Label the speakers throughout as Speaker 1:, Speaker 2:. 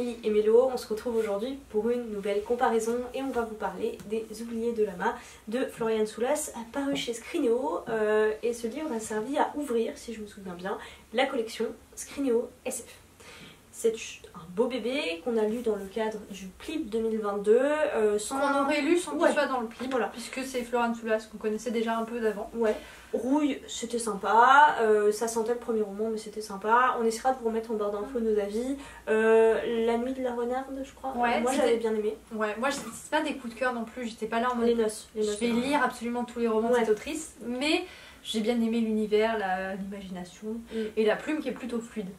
Speaker 1: Amélie et Mélo, on se retrouve aujourd'hui pour une nouvelle comparaison et on va vous parler des Oubliés de Lama de Florian Soulas, paru chez Scrinéo, et ce livre a servi à ouvrir, si je me souviens bien, la collection Scrinéo SF. C'est un beau bébé qu'on a lu dans le cadre du PLIB 2022.
Speaker 2: On aurait lu sans qu'il soit dans le PLIB,
Speaker 1: voilà.
Speaker 2: Puisque c'est Florian Soulas qu'on connaissait déjà un peu d'avant.
Speaker 1: Ouais. Rouille, c'était sympa, ça sentait le premier roman mais c'était sympa. On essaiera de vous remettre en barre d'infos nos avis. La nuit de la renarde, je crois.
Speaker 2: Ouais,
Speaker 1: moi j'avais bien aimé.
Speaker 2: Ouais, moi c'est pas des coups de cœur non plus, j'étais pas là en mode
Speaker 1: Les noces.
Speaker 2: je vais lire absolument tous les romans de cette autrice, mais j'ai bien aimé l'univers, l'imagination et la plume qui est plutôt fluide.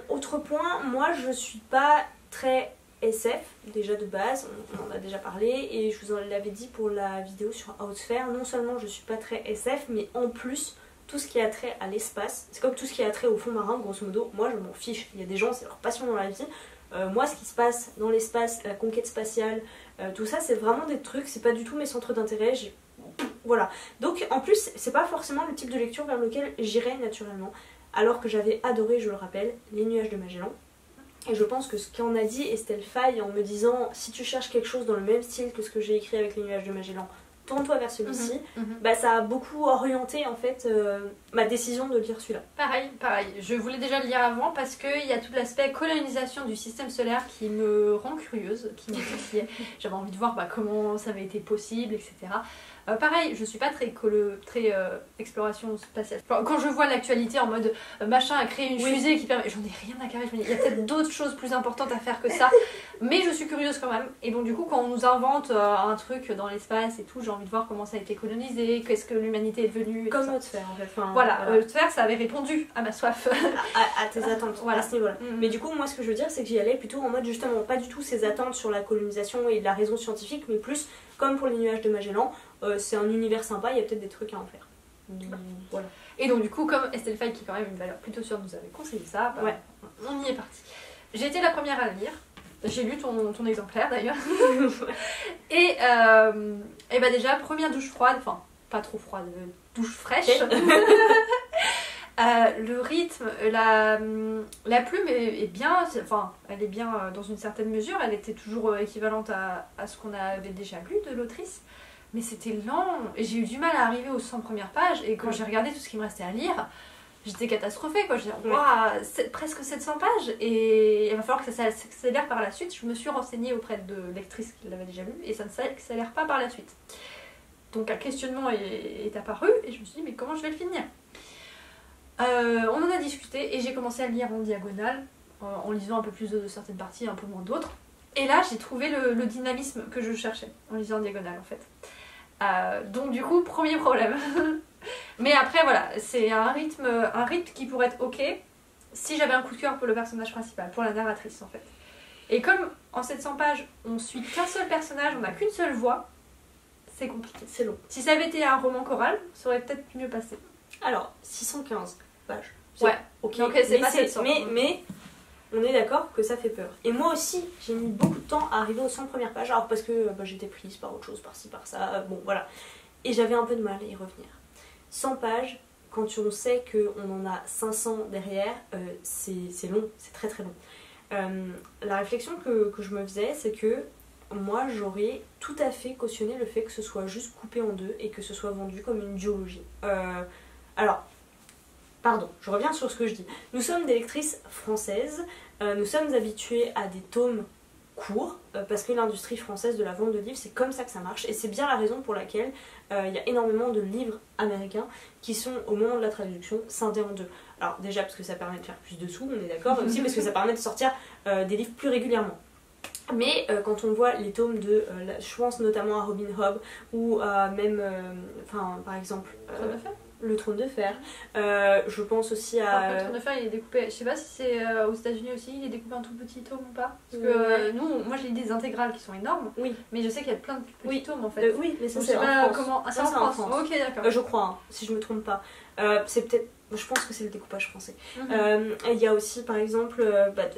Speaker 1: Autre point, moi je suis pas très SF, déjà de base, on en a déjà parlé et je vous en l'avais dit pour la vidéo sur Outfair, non seulement je suis pas très SF, mais en plus tout ce qui a trait à l'espace, c'est comme tout ce qui a trait au fond marin, grosso modo, moi je m'en fiche. Il y a des gens, c'est leur passion dans la vie. Moi ce qui se passe dans l'espace, la conquête spatiale, tout ça c'est vraiment des trucs, c'est pas du tout mes centres d'intérêt. Voilà, donc en plus c'est pas forcément le type de lecture vers lequel j'irais naturellement. Alors que j'avais adoré, je le rappelle, Les Nuages de Magellan. Et je pense que ce qu'en a dit Estelle Faye en me disant si tu cherches quelque chose dans le même style que ce que j'ai écrit avec Les Nuages de Magellan, tourne-toi vers celui-ci, bah ça a beaucoup orienté en fait ma décision de lire celui-là.
Speaker 2: Pareil, je voulais déjà le lire avant parce qu'il y a tout l'aspect colonisation du système solaire qui me rend curieuse, qui me titillait. J'avais envie de voir comment ça avait été possible, etc. Pareil, je suis pas très exploration spatiale. Quand je vois l'actualité en mode machin a créé une fusée qui permet... J'en ai rien à carrer, je me dis il y a peut-être d'autres choses plus importantes à faire que ça. Mais je suis curieuse quand même. Et donc du coup quand on nous invente un truc dans l'espace et tout, j'ai envie de voir comment ça a été colonisé, qu'est-ce que l'humanité est devenue.
Speaker 1: Comme Outfair en fait. Enfin,
Speaker 2: voilà. Outfair ça avait répondu à ma soif.
Speaker 1: à tes attentes, à ce niveau-là. Mais du coup moi ce que je veux dire c'est que j'y allais plutôt en mode justement pas du tout ces attentes sur la colonisation et la raison scientifique, mais plus comme pour Les Nuages de Magellan. C'est un univers sympa, il y a peut-être des trucs à en faire.
Speaker 2: Voilà. Et donc du coup, comme Estelle Faye, qui est quand même une valeur plutôt sûre, nous avait conseillé ça, on y est parti. J'ai été la première à le lire. J'ai lu ton exemplaire d'ailleurs. Et bah déjà, première douche froide, enfin pas trop froide, douche fraîche. Le rythme, la plume est bien, enfin elle est bien dans une certaine mesure, elle était toujours équivalente à ce qu'on avait déjà lu de l'autrice. Mais c'était lent et j'ai eu du mal à arriver aux 100 premières pages et quand j'ai regardé tout ce qui me restait à lire, j'étais catastrophée quoi. Je disais waouh, presque 700 pages et il va falloir que ça s'accélère par la suite. Je me suis renseignée auprès de lectrices qui l'avaient déjà lu et ça ne s'accélère pas par la suite. Donc un questionnement est apparu et je me suis dit mais comment je vais le finir. On en a discuté et j'ai commencé à lire en diagonale en lisant un peu plus de certaines parties, un peu moins d'autres. Et là j'ai trouvé le dynamisme que je cherchais en lisant en diagonale en fait. Donc du coup, premier problème. Mais après voilà, c'est un rythme qui pourrait être ok si j'avais un coup de cœur pour le personnage principal, pour la narratrice en fait. Et comme en 700 pages, on suit qu'un seul personnage, on n'a qu'une seule voix, c'est compliqué, c'est long. Si ça avait été un roman choral, ça aurait peut-être mieux passé.
Speaker 1: Alors, 615 pages.
Speaker 2: Ouais,
Speaker 1: ok,
Speaker 2: donc c'est pas 700.
Speaker 1: Mais on est d'accord que ça fait peur. Et moi aussi, j'ai mis beaucoup de temps à arriver aux 100 premières pages. Alors parce que j'étais prise par autre chose, par-ci, par-ça, bon voilà. Et j'avais un peu de mal à y revenir. 100 pages, quand on sait qu'on en a 500 derrière, c'est long, c'est très très long. La réflexion que je me faisais, c'est que moi j'aurais tout à fait cautionné le fait que ce soit juste coupé en deux et que ce soit vendu comme une duologie. Alors... Pardon, je reviens sur ce que je dis. Nous sommes des lectrices françaises, nous sommes habituées à des tomes courts, parce que l'industrie française de la vente de livres, c'est comme ça que ça marche, et c'est bien la raison pour laquelle il y a énormément de livres américains qui sont, au moment de la traduction, scindés en deux. Alors déjà parce que ça permet de faire plus de sous, on est d'accord, mais aussi parce que ça permet de sortir des livres plus régulièrement. Mais quand on voit les tomes de, je pense notamment à Robin Hobb, ou même, par exemple... Le Trône de Fer. Je pense aussi à...
Speaker 2: Le Trône de Fer il est découpé, je sais pas si c'est aux États-Unis aussi, il est découpé en tout petit tome ou pas. Parce que moi j'ai des intégrales qui sont énormes, mais je sais qu'il y a plein de petits tomes en fait.
Speaker 1: Oui, mais ça
Speaker 2: c'est en France.
Speaker 1: Ça c'est en France.
Speaker 2: Ok, d'accord.
Speaker 1: Je crois, hein, si je me trompe pas. C'est peut-être... Je pense que c'est le découpage français. Il y a aussi par exemple,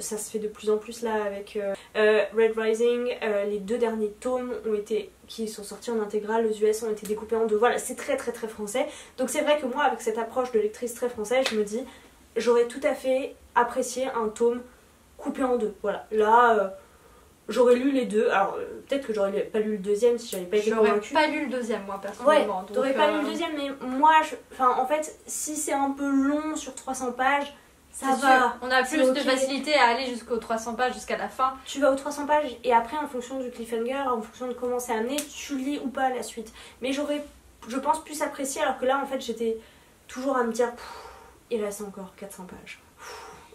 Speaker 1: ça se fait de plus en plus là avec Red Rising, les 2 derniers tomes qui sont sortis en intégrale, aux US ont été découpés en 2. Voilà, c'est très très très français. Donc c'est vrai que moi avec cette approche de lectrice très française, je me dis j'aurais tout à fait apprécié un tome coupé en deux. Voilà. Là, j'aurais lu les deux. Alors, peut-être que j'aurais pas lu le deuxième si j'avais pas été convaincue.
Speaker 2: J'aurais pas lu le deuxième, moi, personnellement.
Speaker 1: Ouais, t'aurais pas lu le deuxième, mais moi, en fait, si c'est un peu long sur 300 pages, ça va.
Speaker 2: Sûr. On a plus de facilité à aller jusqu'aux 300 pages, jusqu'à la fin.
Speaker 1: Tu vas aux 300 pages et après, en fonction du cliffhanger, en fonction de comment c'est amené, tu lis ou pas la suite. Mais j'aurais, je pense, plus apprécié, alors que là, en fait, j'étais toujours à me dire, il reste encore 400 pages.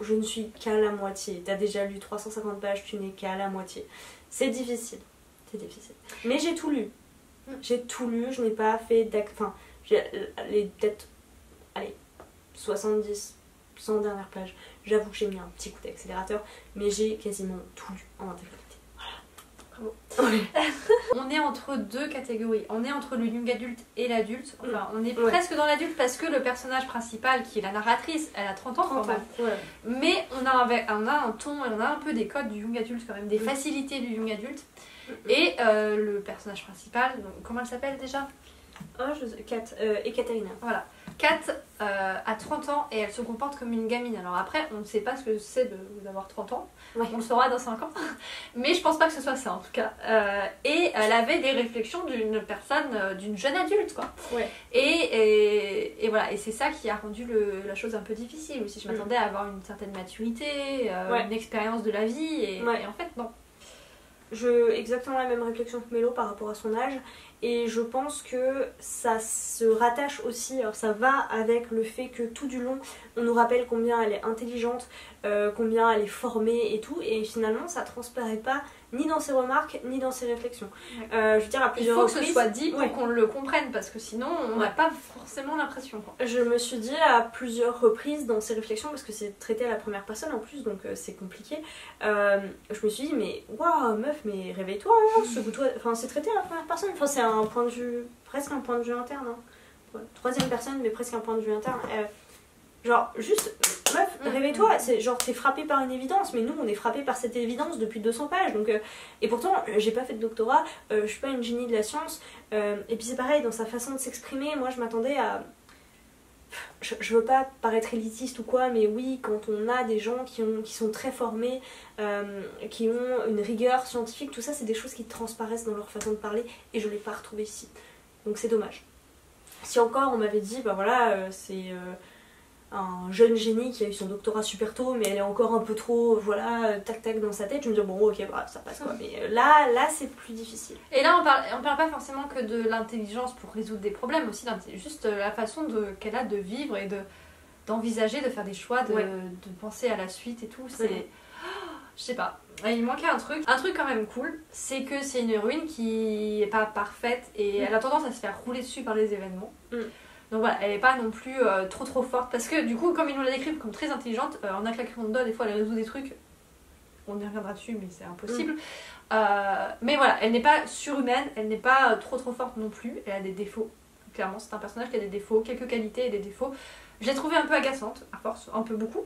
Speaker 1: Je ne suis qu'à la moitié. T'as déjà lu 350 pages, tu n'es qu'à la moitié. C'est difficile. C'est difficile. Mais j'ai tout lu. J'ai tout lu, je n'ai pas fait enfin, j'ai peut-être, allez, 70, 100 dernières pages. J'avoue que j'ai mis un petit coup d'accélérateur, mais j'ai quasiment tout lu en intégralité. Voilà.
Speaker 2: On est entre deux catégories. On est entre le young adulte et l'adulte. Enfin, on est presque dans l'adulte parce que le personnage principal, qui est la narratrice, elle a 30 ans quand même.
Speaker 1: Ouais.
Speaker 2: Mais on a un ton, on a un peu des codes du young adulte quand même, des facilités du young adulte. Et le personnage principal, donc, comment elle s'appelle déjà?
Speaker 1: Kat et Katharina.
Speaker 2: Voilà. Kat a 30 ans et elle se comporte comme une gamine. Alors après, on ne sait pas ce que c'est d'avoir 30 ans. Ouais. On le saura dans 5 ans. Mais je pense pas que ce soit ça en tout cas. Et elle avait des réflexions d'une personne, d'une jeune adulte quoi. Ouais. Et voilà. Et c'est ça qui a rendu la chose un peu difficile aussi. Je m'attendais à avoir une certaine maturité, une expérience de la vie. Et en fait, non.
Speaker 1: Exactement la même réflexion que Mélo par rapport à son âge. Et je pense que ça se rattache aussi, alors ça va avec le fait que tout du long on nous rappelle combien elle est intelligente, combien elle est formée et tout, et finalement ça transparaît pas ni dans ses remarques ni dans ses réflexions. Je veux dire, à plusieurs reprises,
Speaker 2: il faut que ce soit dit pour qu'on le comprenne, parce que sinon on n'a pas forcément l'impression.
Speaker 1: Je me suis dit à plusieurs reprises dans ses réflexions, parce que c'est traité à la première personne en plus, donc c'est compliqué, je me suis dit mais waouh meuf, mais réveille-toi, hein, enfin c'est traité à la première personne, enfin c'est un point de vue, presque un point de vue interne, hein. Troisième personne mais presque un point de vue interne. Genre juste meuf, réveille-toi, c'est genre t'es frappé par une évidence, mais nous on est frappé par cette évidence depuis 200 pages, donc et pourtant j'ai pas fait de doctorat, je suis pas une génie de la science, et puis c'est pareil dans sa façon de s'exprimer. Moi je m'attendais à, je veux pas paraître élitiste ou quoi, mais oui, quand on a des gens qui sont très formés, qui ont une rigueur scientifique, tout ça c'est des choses qui transparaissent dans leur façon de parler, et je l'ai pas retrouvé ici, donc c'est dommage. Si encore on m'avait dit bah voilà c'est un jeune génie qui a eu son doctorat super tôt, mais elle est encore un peu trop, voilà, tac tac dans sa tête, je me dis bon ok, bah, ça passe quoi. Mais là c'est plus difficile.
Speaker 2: Et là on parle pas forcément que de l'intelligence pour résoudre des problèmes aussi, juste la façon qu'elle a de vivre et d'envisager, de faire des choix, de penser à la suite et tout. C'est... Je sais pas. Il manquait un truc quand même cool, c'est que c'est une héroïne qui est pas parfaite et elle a tendance à se faire rouler dessus par les événements. Donc voilà, elle est pas non plus trop forte, parce que du coup, comme ils nous la décrivent comme très intelligente, en un claquement de doigts, des fois elle résout des trucs, on y reviendra dessus, mais c'est impossible. Mais voilà, elle n'est pas surhumaine, elle n'est pas trop forte non plus, elle a des défauts. Clairement, c'est un personnage qui a des défauts, quelques qualités et des défauts. Je l'ai trouvée un peu agaçante, à force, un peu beaucoup.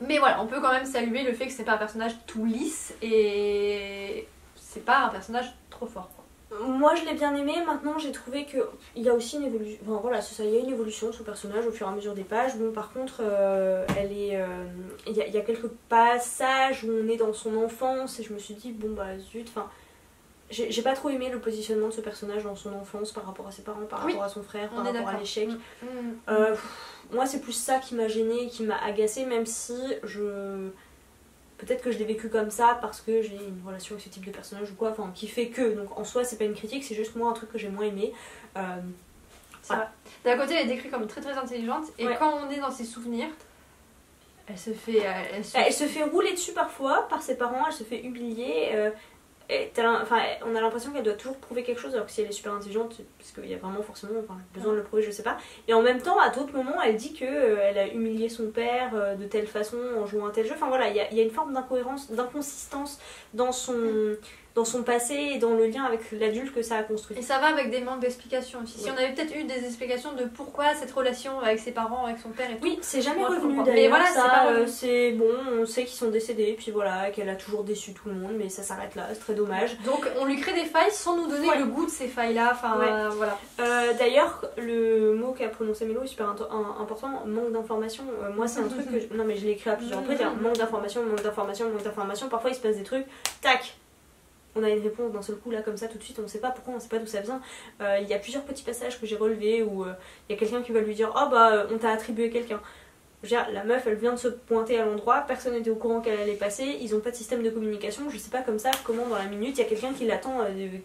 Speaker 2: Mais voilà, on peut quand même saluer le fait que c'est pas un personnage tout lisse et c'est pas un personnage trop fort, quoi.
Speaker 1: Moi je l'ai bien aimé, maintenant j'ai trouvé qu'il y a aussi une évolution, enfin voilà c'est ça, il y a une évolution de ce personnage au fur et à mesure des pages. Bon par contre elle est, il y a quelques passages où on est dans son enfance et je me suis dit bon bah zut, enfin j'ai pas trop aimé le positionnement de ce personnage dans son enfance par rapport à ses parents, par rapport à son frère, par rapport à l'échec. Moi c'est plus ça qui m'a gênée, qui m'a agacée, même si peut-être que je l'ai vécu comme ça parce que j'ai une relation avec ce type de personnage ou quoi, enfin qui fait que, donc en soi c'est pas une critique, c'est juste moi un truc que j'ai moins aimé.
Speaker 2: D'un côté elle est décrite comme très intelligente et quand on est dans ses souvenirs, elle se fait
Speaker 1: rouler dessus parfois par ses parents, elle se fait humilier. On a l'impression qu'elle doit toujours prouver quelque chose, alors que si elle est super intelligente, parce qu'il y a vraiment forcément besoin de le prouver, je sais pas. Et en même temps, à d'autres moments, elle dit qu'elle a humilié son père de telle façon en jouant un tel jeu. Enfin voilà, il y a une forme d'incohérence, d'inconsistance dans dans son passé et dans le lien avec l'adulte que ça a construit.
Speaker 2: Et ça va avec des manques d'explications aussi. Si on avait peut-être eu des explications de pourquoi cette relation avec ses parents, avec son père et tout.
Speaker 1: Oui, c'est jamais
Speaker 2: Moi, je
Speaker 1: revenu
Speaker 2: comprends.
Speaker 1: d'ailleurs.
Speaker 2: Mais voilà,
Speaker 1: ça,
Speaker 2: c'est pas revenu.
Speaker 1: c'est bon, on sait qu'ils sont décédés, puis voilà, qu'elle a toujours déçu tout le monde, mais ça s'arrête là, c'est très dommage.
Speaker 2: Donc on lui crée des failles sans nous donner le goût de ces failles-là. Enfin, voilà.
Speaker 1: D'ailleurs, le mot qu'a prononcé Mélo est super important, manque d'information. Moi, c'est un truc que. Non, mais je l'ai écrit à plusieurs reprises. Manque d'information, manque d'information, manque d'information. Parfois, il se passe des trucs, tac! On a une réponse d'un seul coup, là, comme ça, tout de suite, on sait pas pourquoi, on sait pas d'où ça vient. Il y a plusieurs petits passages que j'ai relevés où il y a quelqu'un qui va lui dire: oh bah, on t'a attribué quelqu'un. Je veux dire, la meuf, elle vient de se pointer à l'endroit, personne n'était au courant qu'elle allait passer, ils ont pas de système de communication, je sais pas comme ça comment dans la minute, il y a quelqu'un qui l'attend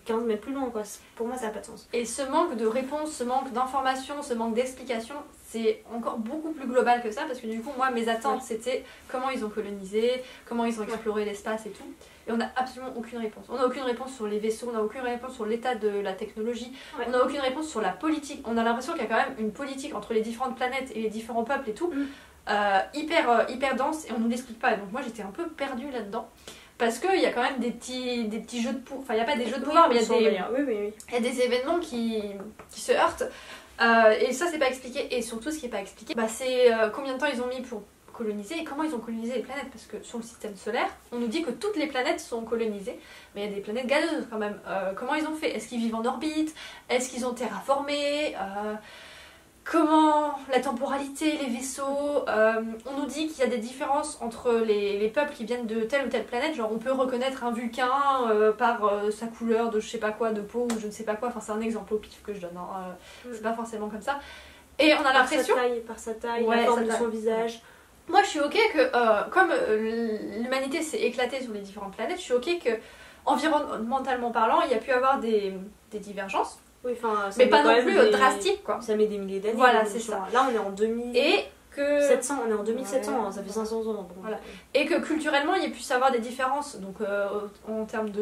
Speaker 1: 15 mètres plus loin, quoi. Pour moi, ça a pas de sens.
Speaker 2: Et ce manque de réponse, ce manque d'information, ce manque d'explication, c'est encore beaucoup plus global que ça, parce que du coup, moi, mes attentes, c'était comment ils ont colonisé, comment ils ont exploré l'espace et tout. Et on n'a absolument aucune réponse. On n'a aucune réponse sur les vaisseaux, on n'a aucune réponse sur l'état de la technologie, on n'a aucune réponse sur la politique. On a l'impression qu'il y a quand même une politique entre les différentes planètes et les différents peuples et tout, hyper dense, et on nous l'explique pas. Et donc moi j'étais un peu perdue là-dedans. Parce qu'il y a quand même des petits jeux de pouvoir, enfin il n'y a pas des jeux de pouvoir, mais il y a des événements qui se heurtent. Et ça c'est pas expliqué. Et surtout ce qui est pas expliqué, c'est combien de temps ils ont mis pour coloniser et comment ils ont colonisé les planètes, parce que sur le système solaire on nous dit que toutes les planètes sont colonisées, mais il y a des planètes gazeuses quand même. Comment ils ont fait? Est-ce qu'ils vivent en orbite? Est-ce qu'ils ont terraformé? Comment la temporalité, les vaisseaux, on nous dit qu'il y a des différences entre les peuples qui viennent de telle ou telle planète, genre on peut reconnaître un vulcain par sa couleur de je sais pas quoi, de peau ou je ne sais pas quoi, enfin c'est un exemple au pif que je donne, c'est pas forcément comme ça. Et on a l'impression...
Speaker 1: Par sa taille, la forme de son visage.
Speaker 2: Moi je suis ok que, comme l'humanité s'est éclatée sur les différentes planètes, je suis ok que, environnementalement parlant, il y a pu avoir des divergences.
Speaker 1: Oui,
Speaker 2: mais pas non plus drastique, quoi.
Speaker 1: Ça met des milliers d'années.
Speaker 2: Voilà, c'est ça.
Speaker 1: Là, on est en 2700, on est en 2700, ça fait 500 ans. Bon.
Speaker 2: Voilà. Et que culturellement, il y a pu avoir des différences, donc en termes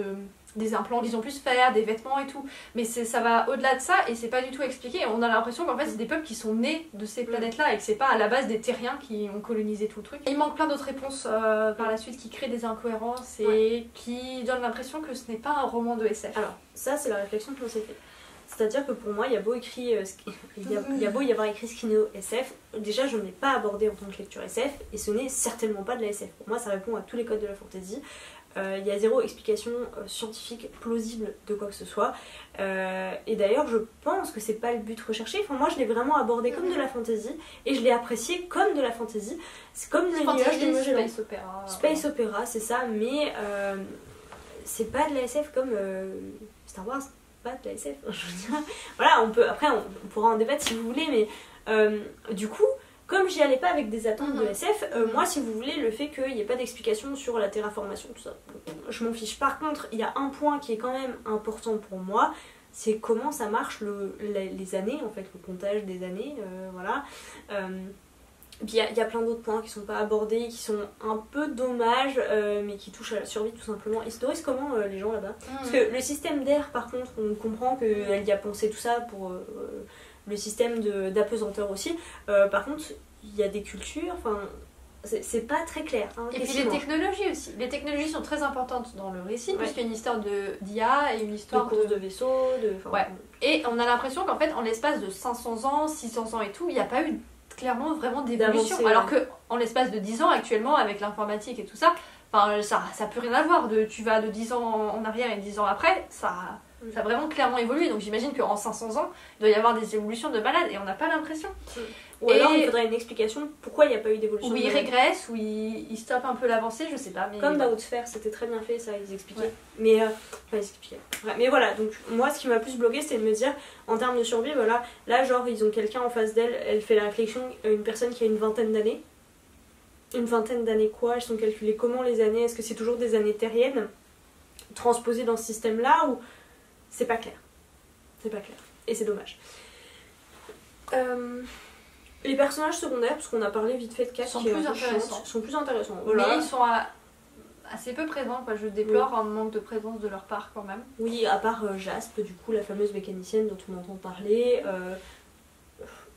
Speaker 2: des implants qu'ils ont pu se faire, des vêtements et tout. Mais ça va au-delà de ça et c'est pas du tout expliqué. On a l'impression qu'en fait, c'est des peuples qui sont nés de ces planètes-là et que c'est pas à la base des terriens qui ont colonisé tout le truc. Il manque plein d'autres réponses par la suite qui créent des incohérences et qui donnent l'impression que ce n'est pas un roman de SF.
Speaker 1: Alors, ça, c'est la réflexion qu'on s'est fait. C'est-à-dire que pour moi, il y a beau y avoir écrit Skineo SF, déjà je ne l'ai pas abordé en tant que lecture SF, et ce n'est certainement pas de la SF. Pour moi, ça répond à tous les codes de la fantasy. Il y a zéro explication scientifique plausible de quoi que ce soit. Et d'ailleurs, je pense que c'est pas le but recherché. Enfin, moi, je l'ai vraiment abordé comme de la fantasy, et je l'ai apprécié comme de la fantasy. C'est comme le nuage de Magellan.
Speaker 2: Space Opera.
Speaker 1: Space Opera, c'est ça, mais c'est pas de la SF comme Star Wars. Pas de la SF, je veux dire. Voilà, après on pourra en débattre si vous voulez, mais du coup, comme j'y allais pas avec des attentes de SF, moi si vous voulez, le fait qu'il n'y ait pas d'explication sur la terraformation, tout ça, je m'en fiche. Par contre, il y a un point qui est quand même important pour moi, c'est comment ça marche les années, en fait, le comptage des années, voilà. Puis il y a plein d'autres points qui sont pas abordés, qui sont un peu dommages, mais qui touchent à la survie tout simplement. Ils se nourrissent comment les gens là-bas? Parce que le système d'air, par contre, on comprend qu'elle y a pensé tout ça pour le système d'apesanteur aussi. Par contre, il y a des cultures, enfin, c'est pas très clair. Hein,
Speaker 2: et puis les technologies aussi. Les technologies sont très importantes dans le récit, puisqu'il y a une histoire d'IA et une histoire
Speaker 1: de vaisseaux.
Speaker 2: Ouais. Et on a l'impression qu'en fait, en l'espace de 500 ans, 600 ans et tout, il n'y a pas eu clairement vraiment d'évolution, alors que en l'espace de 10 ans actuellement avec l'informatique et tout ça, ça peut rien avoir, tu vas de 10 ans en arrière et 10 ans après, ça a vraiment clairement évolué, donc j'imagine qu'en 500 ans il doit y avoir des évolutions de malade et on n'a pas l'impression.
Speaker 1: Ou alors il faudrait une explication pourquoi il n'y a pas eu d'évolution.
Speaker 2: Ou ils régressent, ou ils stoppent un peu l'avancée, je sais pas. Mais
Speaker 1: comme dans Outsphere, c'était très bien fait, ça, ils expliquaient. Ouais. Mais, ils expliquaient. Ouais, mais voilà, donc moi ce qui m'a plus bloqué, c'était de me dire, en termes de survie, voilà, là genre ils ont quelqu'un en face d'elle, elle fait la réflexion, une personne qui a une vingtaine d'années. Une vingtaine d'années quoi? Elles sont calculées comment les années? Est-ce que c'est toujours des années terriennes transposées dans ce système-là ou c'est pas clair? C'est pas clair. Et c'est dommage. Les personnages secondaires, parce qu'on a parlé vite fait de Kat,
Speaker 2: sont plus intéressants.
Speaker 1: Voilà.
Speaker 2: Mais ils sont assez peu présents, quoi. Je déplore un manque de présence de leur part quand même.
Speaker 1: Oui, à part Jaspe, du coup, la fameuse mécanicienne dont on entend parler.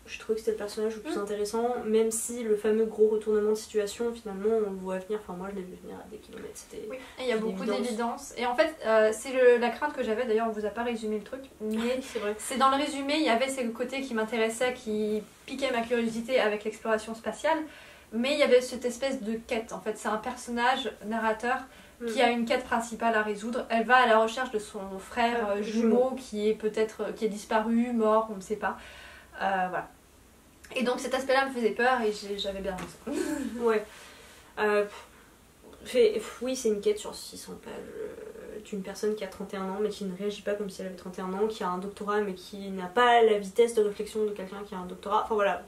Speaker 1: J'ai trouvé que c'était le personnage le plus intéressant, même si le fameux gros retournement de situation, finalement, on le voit venir. Enfin, moi, je l'ai vu venir à des kilomètres. C'était.
Speaker 2: Oui, et il y a beaucoup
Speaker 1: évidence.
Speaker 2: d'évidence. Et en fait, c'est la crainte que j'avais, d'ailleurs, on vous a pas résumé le truc, mais
Speaker 1: C'est vrai.
Speaker 2: c'est dans le résumé, il y avait ces côtés qui m'intéressaient, qui piquaient ma curiosité avec l'exploration spatiale, mais il y avait cette espèce de quête. En fait, c'est un personnage narrateur qui a une quête principale à résoudre. Elle va à la recherche de son frère jumeau qui est peut-être qui est disparu, mort, on ne sait pas. Voilà. Et donc cet aspect-là me faisait peur et j'avais bien raison.
Speaker 1: Ouais. Oui, c'est une quête sur 600 pages d'une personne qui a 31 ans mais qui ne réagit pas comme si elle avait 31 ans, qui a un doctorat mais qui n'a pas la vitesse de réflexion de quelqu'un qui a un doctorat. Enfin voilà,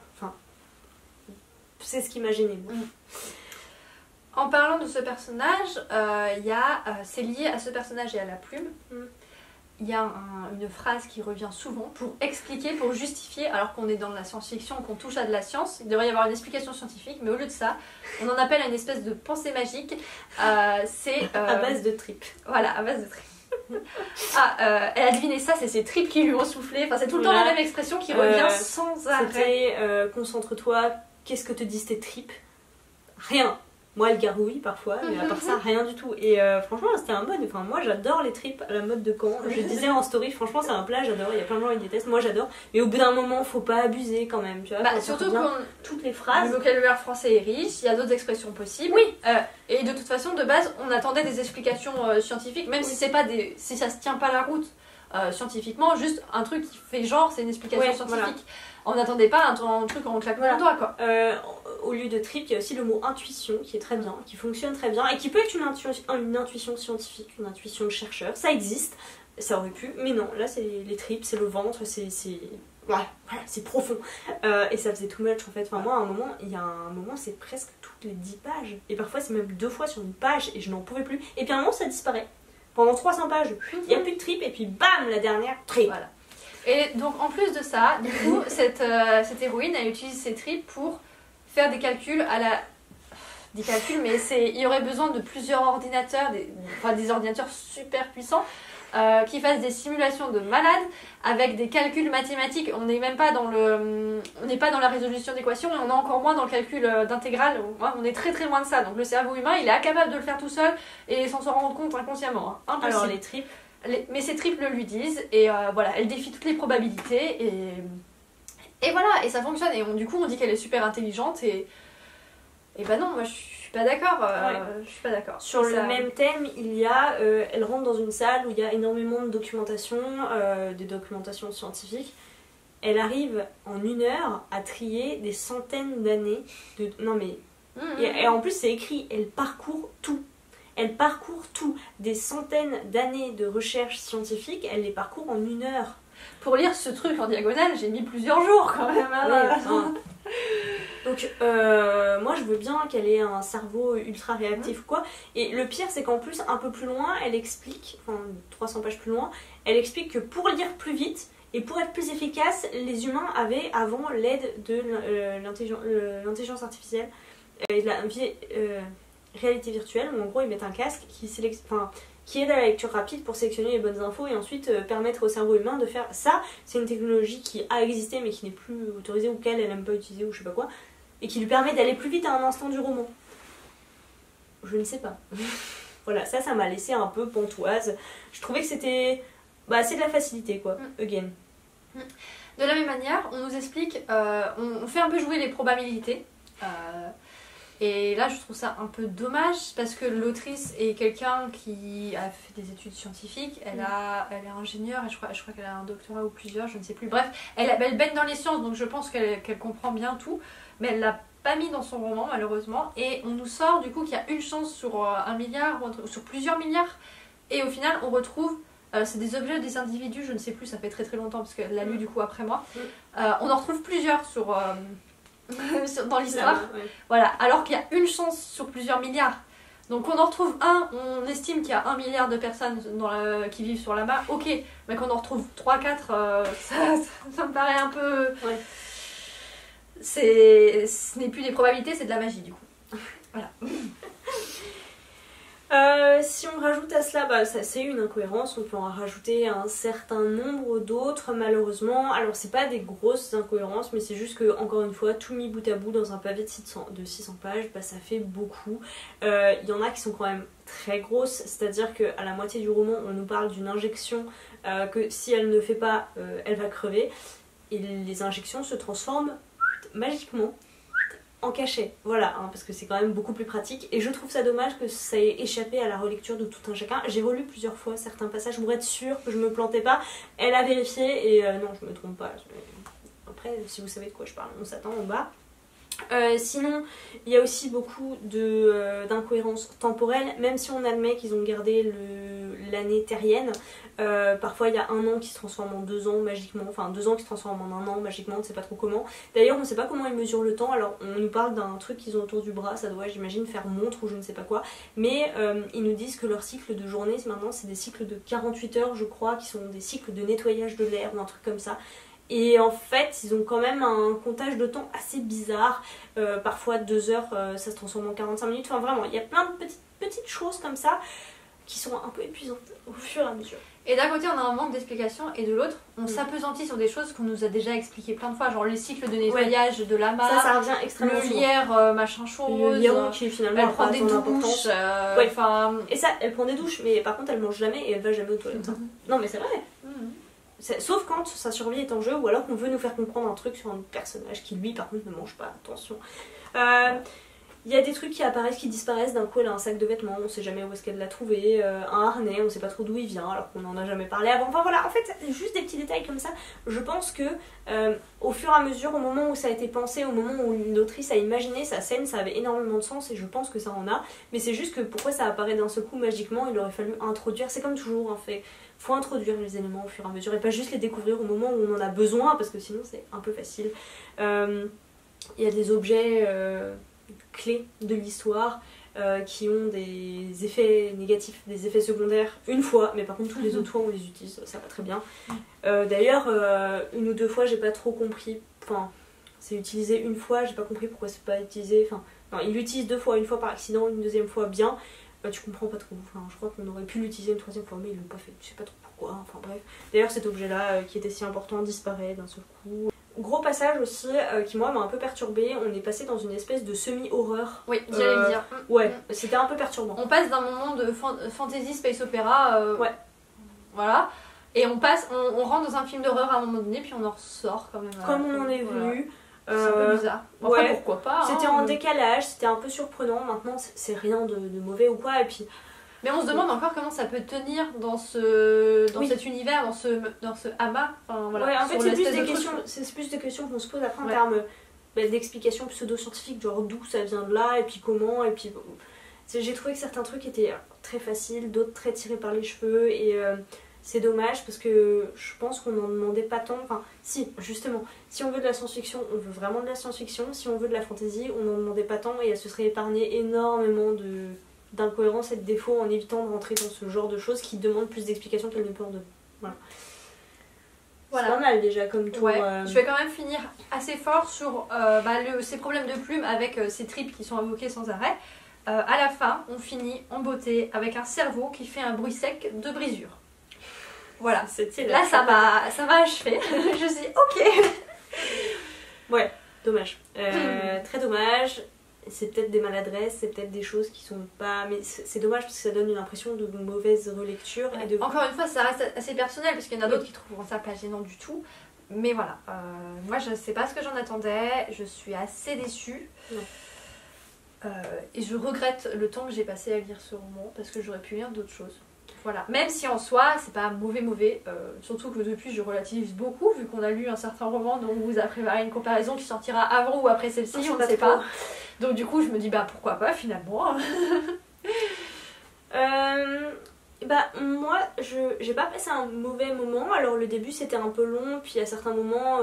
Speaker 1: c'est ce qui m'a gênée.
Speaker 2: En parlant de ce personnage, c'est lié à ce personnage et à la plume. Il y a une phrase qui revient souvent pour expliquer, pour justifier, alors qu'on est dans la science-fiction, qu'on touche à de la science, il devrait y avoir une explication scientifique, mais au lieu de ça, on en appelle une espèce de pensée magique. C'est
Speaker 1: à base de tripes.
Speaker 2: Voilà, à base de tripes. Elle a deviné ça, c'est ses tripes qui lui ont soufflé. Enfin, c'est tout le temps la même expression qui revient sans arrêt.
Speaker 1: C'était concentre-toi, qu'est-ce que te disent tes tripes? Rien. Moi, elle garouille parfois, mais à part ça, rien du tout. Et franchement, c'était un mode. Enfin, moi, j'adore les tripes à la mode de Caen. Je disais en story, franchement, c'est un plat, j'adore. Il y a plein de gens qui détestent. Moi, j'adore. Mais au bout d'un moment, faut pas abuser quand même. Tu vois,
Speaker 2: surtout quand
Speaker 1: toutes les phrases.
Speaker 2: Le vocabulaire français est riche, il y a d'autres expressions possibles.
Speaker 1: Oui.
Speaker 2: Et de toute façon, de base, on attendait des explications scientifiques, même si c'est pas si ça se tient pas la route scientifiquement, juste un truc qui fait genre, c'est une explication scientifique. Voilà. On n'attendait pas un truc en claquant le doigt, quoi.
Speaker 1: Au lieu de trip, il y a aussi le mot intuition qui est très bien, qui fonctionne très bien et qui peut être une intuition scientifique, une intuition de chercheur. Ça existe, ça aurait pu, mais non, là c'est les tripes, c'est le ventre, c'est profond. Et ça faisait too much en fait. Enfin, moi, il y a un moment, c'est presque toutes les 10 pages. Et parfois, c'est même 2 fois sur une page et je n'en pouvais plus. Et puis à un moment, ça disparaît. Pendant 300 pages, il n'y a plus de tripes et puis bam, la dernière, trip.
Speaker 2: Voilà. Et donc en plus de ça, du coup, cette héroïne, elle utilise ses tripes pour faire des calculs des calculs, mais il y aurait besoin de plusieurs ordinateurs, des ordinateurs super puissants qui fassent des simulations de malades avec des calculs mathématiques. On n'est même pas on n'est pas dans la résolution d'équations et on est encore moins dans le calcul d'intégrale. On est très très loin de ça. Donc le cerveau humain, il est incapable de le faire tout seul et sans s'en rendre compte inconsciemment. Hein. Impossible.
Speaker 1: Alors les tripes.
Speaker 2: Mais ces tripes le lui disent et voilà, elle défie toutes les probabilités et voilà, et ça fonctionne. Et du coup, on dit qu'elle est super intelligente et bah non, moi je suis pas d'accord. Je suis pas d'accord.
Speaker 1: Sur le même thème, il y a, elle rentre dans une salle où il y a énormément de documentation, des documentations scientifiques. Elle arrive en 1 heure à trier des centaines d'années de... Non mais... Et en plus c'est écrit, elle parcourt tout. Elle parcourt tout. Des centaines d'années de recherche scientifique, elle les parcourt en 1 heure.
Speaker 2: Pour lire ce truc en diagonale, j'ai mis plusieurs jours quand même.
Speaker 1: Donc moi je veux bien qu'elle ait un cerveau ultra réactif ou quoi. Et le pire c'est qu'en plus un peu plus loin elle explique, enfin 300 pages plus loin, elle explique que pour lire plus vite et pour être plus efficace, les humains avaient avant l'aide de l'intelligence artificielle et de la réalité virtuelle où en gros ils mettent un casque qui aide à la lecture rapide pour sélectionner les bonnes infos et ensuite permettre au cerveau humain de faire ça. C'est une technologie qui a existé mais qui n'est plus autorisée ou qu'elle aime pas utiliser ou je sais pas quoi et qui lui permet d'aller plus vite à un instant du roman. Je ne sais pas. Voilà, ça m'a laissé un peu pantoise. Je trouvais que c'était... c'est de la facilité quoi, again.
Speaker 2: De la même manière, on nous explique, on fait un peu jouer les probabilités. Et là, je trouve ça un peu dommage parce que l'autrice est quelqu'un qui a fait des études scientifiques. Elle est ingénieure et je crois qu'elle a un doctorat ou plusieurs, je ne sais plus. Bref, elle baigne dans les sciences, donc je pense qu'elle comprend bien tout. Mais elle l'a pas mis dans son roman, malheureusement. Et on nous sort du coup qu'il y a une chance sur 1 milliard, ou sur plusieurs milliards. Et au final, on retrouve... c'est des objets, des individus, je ne sais plus, ça fait très très longtemps parce qu'elle l'a lu du coup après moi. On en retrouve plusieurs dans l'histoire, voilà, alors qu'il y a une chance sur plusieurs milliards. Donc on en retrouve on estime qu'il y a 1 milliard de personnes qui vivent sur la Mare, ok, mais qu'on en retrouve 3-4, ça me paraît un peu... Ce n'est plus des probabilités, c'est de la magie du coup. Voilà.
Speaker 1: si on rajoute à cela, bah, ça c'est une incohérence, on peut en rajouter un certain nombre d'autres malheureusement. Alors c'est pas des grosses incohérences, mais c'est juste que, encore une fois, tout mis bout à bout dans un pavé de 600 pages, bah, ça fait beaucoup. Il y en a qui sont quand même très grosses, c'est-à-dire qu'à la moitié du roman, on nous parle d'une injection que si elle ne fait pas, elle va crever. Et les injections se transforment magiquement en cachet, voilà, hein, parce que c'est quand même beaucoup plus pratique, et je trouve ça dommage que ça ait échappé à la relecture de tout un chacun. J'ai relu plusieurs fois certains passages pour être sûre que je me plantais pas, elle a vérifié, et non, je me trompe pas. Après, si vous savez de quoi je parle, on s'attend en bas. Sinon, il y a aussi beaucoup d'incohérences temporelles, même si on admet qu'ils ont gardé l'année terrienne. Parfois il y a un an qui se transforme en 2 ans magiquement, enfin 2 ans qui se transforment en 1 an magiquement, on ne sait pas trop comment. D'ailleurs on ne sait pas comment ils mesurent le temps, alors on nous parle d'un truc qu'ils ont autour du bras, ça doit j'imagine faire montre ou je ne sais pas quoi, mais ils nous disent que leur cycle de journée maintenant c'est des cycles de 48 heures je crois, qui sont des cycles de nettoyage de l'air ou un truc comme ça. Et en fait, ils ont quand même un comptage de temps assez bizarre. Parfois 2 heures, ça se transforme en 45 minutes. Enfin vraiment, il y a plein de petites choses comme ça qui sont un peu épuisantes au fur et à mesure.
Speaker 2: Et d'un côté, on a un manque d'explication, et de l'autre, on s'appesantit sur des choses qu'on nous a déjà expliquées plein de fois, genre les cycles de nettoyage de la mare,
Speaker 1: ça revient extrêmement
Speaker 2: le
Speaker 1: souvent.
Speaker 2: lierre, machin chose,
Speaker 1: le lierre qui finalement
Speaker 2: elle prend des douches,
Speaker 1: ouais. Et ça, elle prend des douches, mais par contre elle mange jamais et elle va jamais aux toilettes. Non mais c'est vrai. Sauf quand sa survie est en jeu, ou alors qu'on veut nous faire comprendre un truc sur un personnage qui lui par contre ne mange pas, attention. Il y a des trucs qui apparaissent, qui disparaissent, d'un coup elle a un sac de vêtements, on sait jamais où est-ce qu'elle l'a trouvé, un harnais, on sait pas trop d'où il vient alors qu'on en a jamais parlé avant. Enfin voilà, en fait juste des petits détails comme ça. Je pense que au fur et à mesure, au moment où ça a été pensé, au moment où l'autrice a imaginé sa scène, ça avait énormément de sens, et je pense que ça en a. Mais c'est juste que pourquoi ça apparaît d'un seul coup magiquement, il aurait fallu introduire, c'est comme toujours en fait. Faut introduire les éléments au fur et à mesure et pas juste les découvrir au moment où on en a besoin, parce que sinon c'est un peu facile. Il y a des objets clés de l'histoire qui ont des effets négatifs, des effets secondaires une fois, mais par contre toutes les autres fois on les utilise, ça va très bien. D'ailleurs, 1 ou 2 fois j'ai pas trop compris, enfin c'est utilisé une fois, j'ai pas compris pourquoi c'est pas utilisé, enfin non, il l'utilise 2 fois, une fois par accident, une deuxième fois bien. Tu comprends pas trop, enfin, je crois qu'on aurait pu l'utiliser une 3e fois mais ils l'ont pas fait, je sais pas trop pourquoi, enfin bref. D'ailleurs cet objet là qui était si important disparaît d'un seul coup. Gros passage aussi qui moi m'a un peu perturbée, on est passé dans une espèce de semi-horreur.
Speaker 2: Oui, j'allais le dire.
Speaker 1: Ouais, c'était un peu perturbant.
Speaker 2: On passe d'un moment de fantasy space opéra,
Speaker 1: ouais.
Speaker 2: Voilà, et on rentre dans un film d'horreur à un moment donné puis on en ressort quand même.
Speaker 1: Comme on en est venu.
Speaker 2: C'est un peu bizarre. Enfin,
Speaker 1: ouais,
Speaker 2: pourquoi pas.
Speaker 1: C'était en décalage, c'était un peu surprenant. Maintenant, c'est rien de mauvais ou quoi. Et puis,
Speaker 2: mais on se demande encore comment ça peut tenir dans cet univers, dans ce amas. Enfin, voilà,
Speaker 1: ouais, en fait, c'est plus des questions qu'on se pose après en termes d'explications pseudo-scientifiques, genre d'où ça vient de là, et puis comment. Et puis, j'ai trouvé que certains trucs étaient très faciles, d'autres très tirés par les cheveux. Et c'est dommage parce que je pense qu'on n'en demandait pas tant. Enfin, si, justement, si on veut de la science-fiction, on veut vraiment de la science-fiction. Si on veut de la fantasy, on n'en demandait pas tant et elle se serait épargnée énormément d'incohérences et de défauts en évitant de rentrer dans ce genre de choses qui demandent plus d'explications qu'elle ne peut en donner. Voilà. C'est pas mal déjà comme tout.
Speaker 2: Ouais. Je vais quand même finir assez fort sur ces problèmes de plumes avec ces tripes qui sont invoquées sans arrêt. À la fin, on finit en beauté avec un cerveau qui fait un bruit sec de brisure. Voilà, là ça m'a achevé. Je dis ok.
Speaker 1: Ouais, dommage. Très dommage. C'est peut-être des maladresses, c'est peut-être des choses qui sont pas. Mais c'est dommage parce que ça donne une impression de mauvaise relecture.
Speaker 2: Ouais. Encore une fois, ça reste assez personnel parce qu'il y en a d'autres qui trouveront ça pas gênant du tout. Mais voilà, moi je sais pas ce que j'en attendais, je suis assez déçue. Et je regrette le temps que j'ai passé à lire ce roman parce que j'aurais pu lire d'autres choses. Voilà. Même si en soi c'est pas mauvais, surtout que depuis je relativise beaucoup vu qu'on a lu un certain roman dont on vous a préparé une comparaison qui sortira avant ou après celle-ci, on ne sait pas. Donc du coup je me dis pourquoi pas finalement.
Speaker 1: Moi j'ai pas passé un mauvais moment, alors le début c'était un peu long, puis à certains moments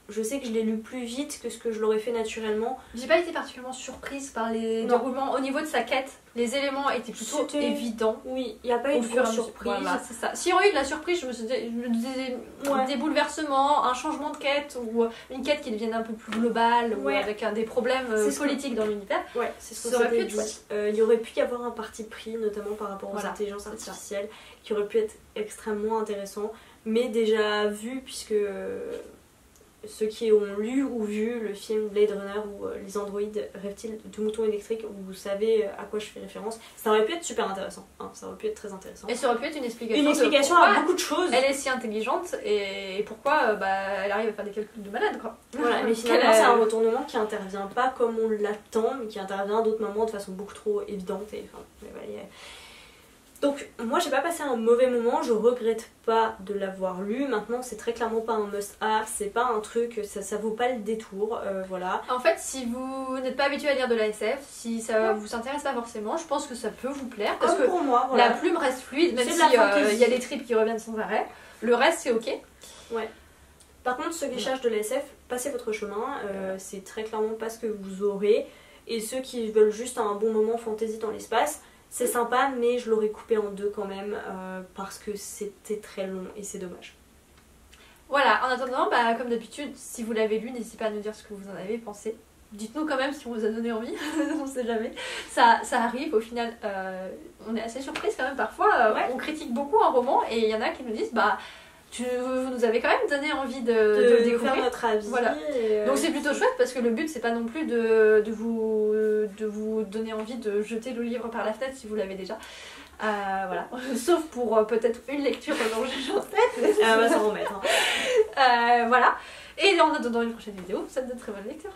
Speaker 1: je sais que je l'ai lu plus vite que ce que je l'aurais fait naturellement.
Speaker 2: J'ai pas été particulièrement surprise par les déroulements au niveau de sa quête. Les éléments étaient plutôt évidents.
Speaker 1: Oui, il n'y a pas eu de grosse surprise.
Speaker 2: Voilà, c'est ça. S'il y aurait eu de la surprise, je me disais des bouleversements, un changement de quête ou une quête qui devienne un peu plus globale ou avec des problèmes politiques dans l'univers.
Speaker 1: Ouais, c'est ce
Speaker 2: ça aurait pu être chouette.
Speaker 1: Il y aurait pu y avoir un parti pris, notamment par rapport aux intelligences artificielles, qui aurait pu être extrêmement intéressant, mais déjà vu, puisque ceux qui ont lu ou vu le film Blade Runner ou les androïdes rêvent-ils de moutons électriques, vous savez à quoi je fais référence, ça aurait pu être super intéressant, hein, ça aurait pu être très intéressant.
Speaker 2: Et ça aurait pu être une explication.
Speaker 1: Une explication à beaucoup de choses.
Speaker 2: Elle est si intelligente et pourquoi elle arrive à faire des calculs de malade quoi.
Speaker 1: Voilà, mais finalement c'est un retournement qui intervient pas comme on l'attend, mais qui intervient à d'autres moments de façon beaucoup trop évidente. Et, enfin, donc moi j'ai pas passé un mauvais moment, je regrette pas de l'avoir lu. Maintenant c'est très clairement pas un must-have, c'est pas un truc, ça vaut pas le détour, voilà.
Speaker 2: En fait si vous n'êtes pas habitué à lire de la SF, si ça vous intéresse pas forcément, je pense que ça peut vous plaire. Parce que
Speaker 1: pour moi, voilà.
Speaker 2: La plume reste fluide, même si il y a des tripes qui reviennent sans arrêt. Le reste c'est ok.
Speaker 1: Ouais. Par contre ceux qui cherchent de la SF, passez votre chemin, c'est très clairement pas ce que vous aurez. Et ceux qui veulent juste un bon moment fantasy dans l'espace, c'est sympa, mais je l'aurais coupé en deux quand même, parce que c'était très long et c'est dommage.
Speaker 2: Voilà, en attendant, comme d'habitude, si vous l'avez lu, n'hésitez pas à nous dire ce que vous en avez pensé. Dites-nous quand même si on vous a donné envie, on sait jamais. Ça arrive, au final, on est assez surprise quand même parfois. On critique beaucoup un roman et il y en a qui nous disent vous nous avez quand même donné envie de le découvrir.
Speaker 1: Faire notre avis.
Speaker 2: Voilà. Donc c'est plutôt chouette parce que le but c'est pas non plus de vous donner envie de jeter le livre par la fenêtre si vous l'avez déjà. Voilà. Sauf pour peut-être une lecture dans en tête.
Speaker 1: On va s'en remettre. Hein.
Speaker 2: Voilà. Et en attendant une prochaine vidéo, ça te donne très bonne lecture.